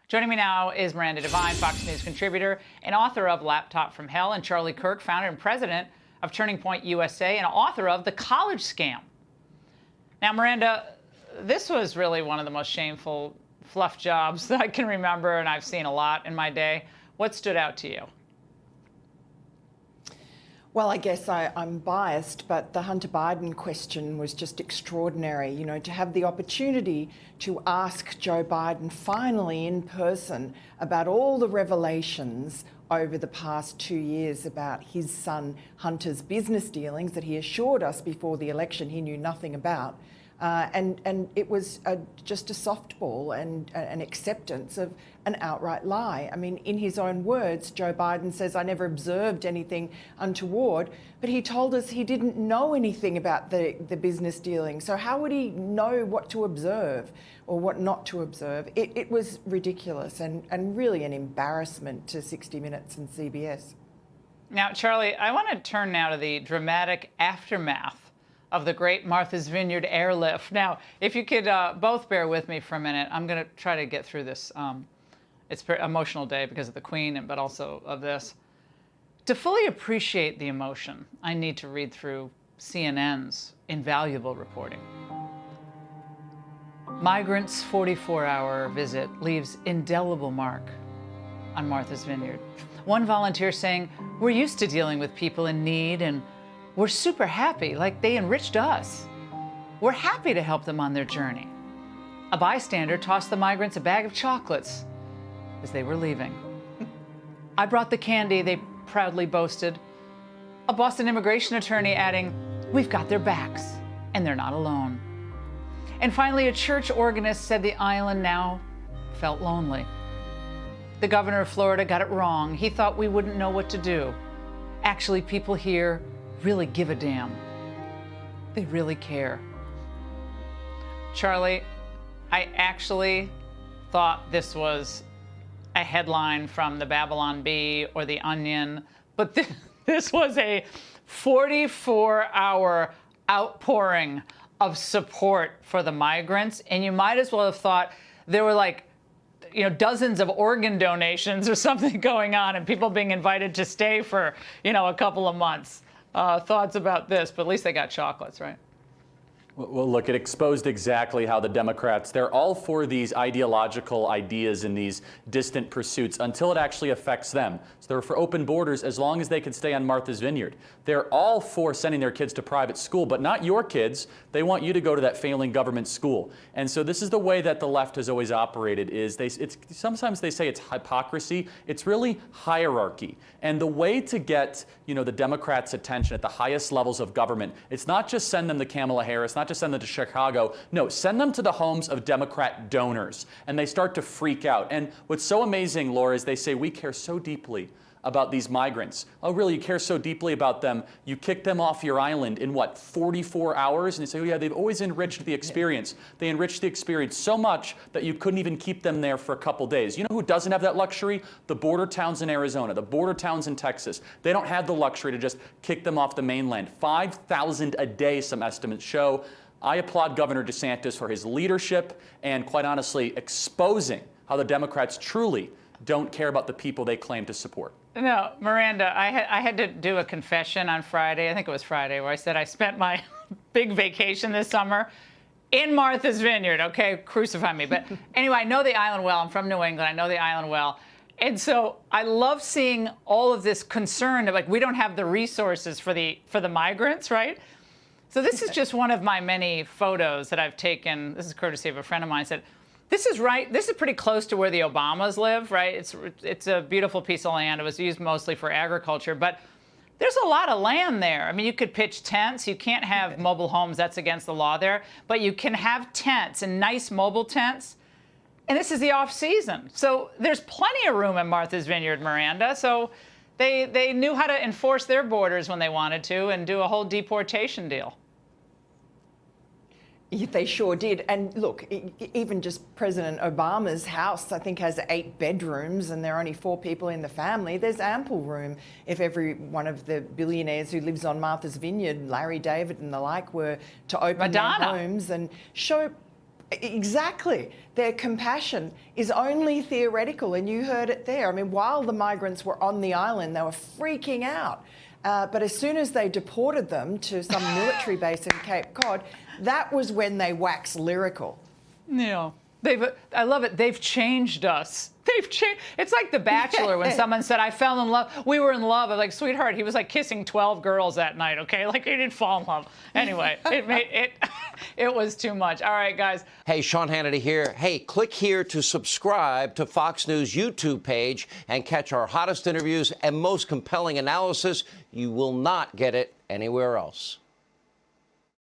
Joining me now is Miranda Devine, Fox News contributor and author of Laptop from Hell, and Charlie Kirk, founder and president of Turning Point USA and author of The College Scam. Now, Miranda, this was really one of the most shameful fluff jobs that I can remember, and I've seen a lot in my day. What stood out to you? Well, I guess I'm biased, but the Hunter Biden question was just extraordinary. You know, to have the opportunity to ask Joe Biden finally in person about all the revelations over the past 2 years about his son Hunter's business dealings that he assured us before the election he knew nothing about. And it was just a softball and an acceptance of an outright lie. I mean, in his own words, Joe Biden says, "I never observed anything untoward," but he told us he didn't know anything about the business dealing. So how would he know what to observe or what not to observe? It was ridiculous and really an embarrassment to 60 Minutes and CBS. Now, Charlie, I want to turn now to the dramatic aftermath of the great Martha's Vineyard airlift. Now, if you could both bear with me for a minute, I'm going to try to get through this. It's an emotional day because of the Queen, but also of this. To fully appreciate the emotion, I need to read through CNN's invaluable reporting. Migrants' 44-hour visit leaves indelible mark on Martha's Vineyard. One volunteer saying, "We're used to dealing with people in need, and we're super happy, like they enriched us. We're happy to help them on their journey." A bystander tossed the migrants a bag of chocolates as they were leaving. "I brought the candy," they proudly boasted. A Boston immigration attorney adding, "We've got their backs, and they're not alone." And finally, a church organist said the island now felt lonely. The governor of Florida got it wrong. He thought we wouldn't know what to do. Actually, people here really give a damn. They really care. Charlie, I actually thought this was a headline from the Babylon Bee or the Onion, but this was a 44-hour outpouring of support for the migrants, and you might as well have thought there were dozens of organ donations or something going on and people being invited to stay for, a couple of months. Thoughts about this, but at least they got chocolates, right? Well, look, it exposed exactly how the Democrats, they're all for these ideological ideas and these distant pursuits until it actually affects them. So they're for open borders as long as they can stay on Martha's Vineyard. They're all for sending their kids to private school, but not your kids. They want you to go to that failing government school. And so this is the way that the left has always operated, is sometimes they say it's hypocrisy. It's really hierarchy. And the way to get, the Democrats' attention at the highest levels of government, it's not just send them to Kamala Harris, not just send them to Chicago. No, send them to the homes of Democrat donors. And they start to freak out. And what's so amazing, Laura, is they say, "We care so deeply about these migrants." Oh, really? You care so deeply about them? You kick them off your island in, 44 hours? And you say, "Oh, yeah, they've always enriched the experience." They enriched the experience so much that you couldn't even keep them there for a couple days. You know who doesn't have that luxury? The border towns in Arizona, the border towns in Texas. They don't have the luxury to just kick them off the mainland. 5,000 a day, some estimates show. I applaud Governor DeSantis for his leadership and, quite honestly, exposing how the Democrats truly don't care about the people they claim to support. No, Miranda, I had to do a confession on Friday. I think it was Friday, where I said I spent my big vacation this summer in Martha's Vineyard. Okay, crucify me. But anyway, I know the island well. I'm from New England. I know the island well. And so I love seeing all of this concern of, we don't have the resources for the migrants, right? So this is just one of my many photos that I've taken. This is courtesy of a friend of mine. Said, "This is right. This is pretty close to where the Obamas live, right? It's a beautiful piece of land. It was used mostly for agriculture, but there's a lot of land there. I mean, you could pitch tents. You can't have mobile homes. That's against the law there. But you can have tents and nice mobile tents. And this is the off season. So there's plenty of room in Martha's Vineyard, Miranda. So they knew how to enforce their borders when they wanted to and do a whole deportation deal." They sure did. And look, even just President Obama's house, I think, has 8 bedrooms and there are only 4 people in the family. There's ample room if every one of the billionaires who lives on Martha's Vineyard, Larry David and the like, were to open their homes and show Exactly. Their compassion is only theoretical, and you heard it there. I mean, while the migrants were on the island, they were freaking out. But as soon as they deported them to some military base in Cape Cod, that was when they waxed lyrical. Yeah. I love it. They've changed us. They've changed. It's like The Bachelor when someone said, I fell in love. We were in love. I'm like, sweetheart, he was like kissing 12 girls that night, okay? Like, he didn't fall in love. Anyway, it was too much. All right, guys. Hey, Sean Hannity here. Hey, click here to subscribe to Fox News YouTube page and catch our hottest interviews and most compelling analysis. You will not get it anywhere else.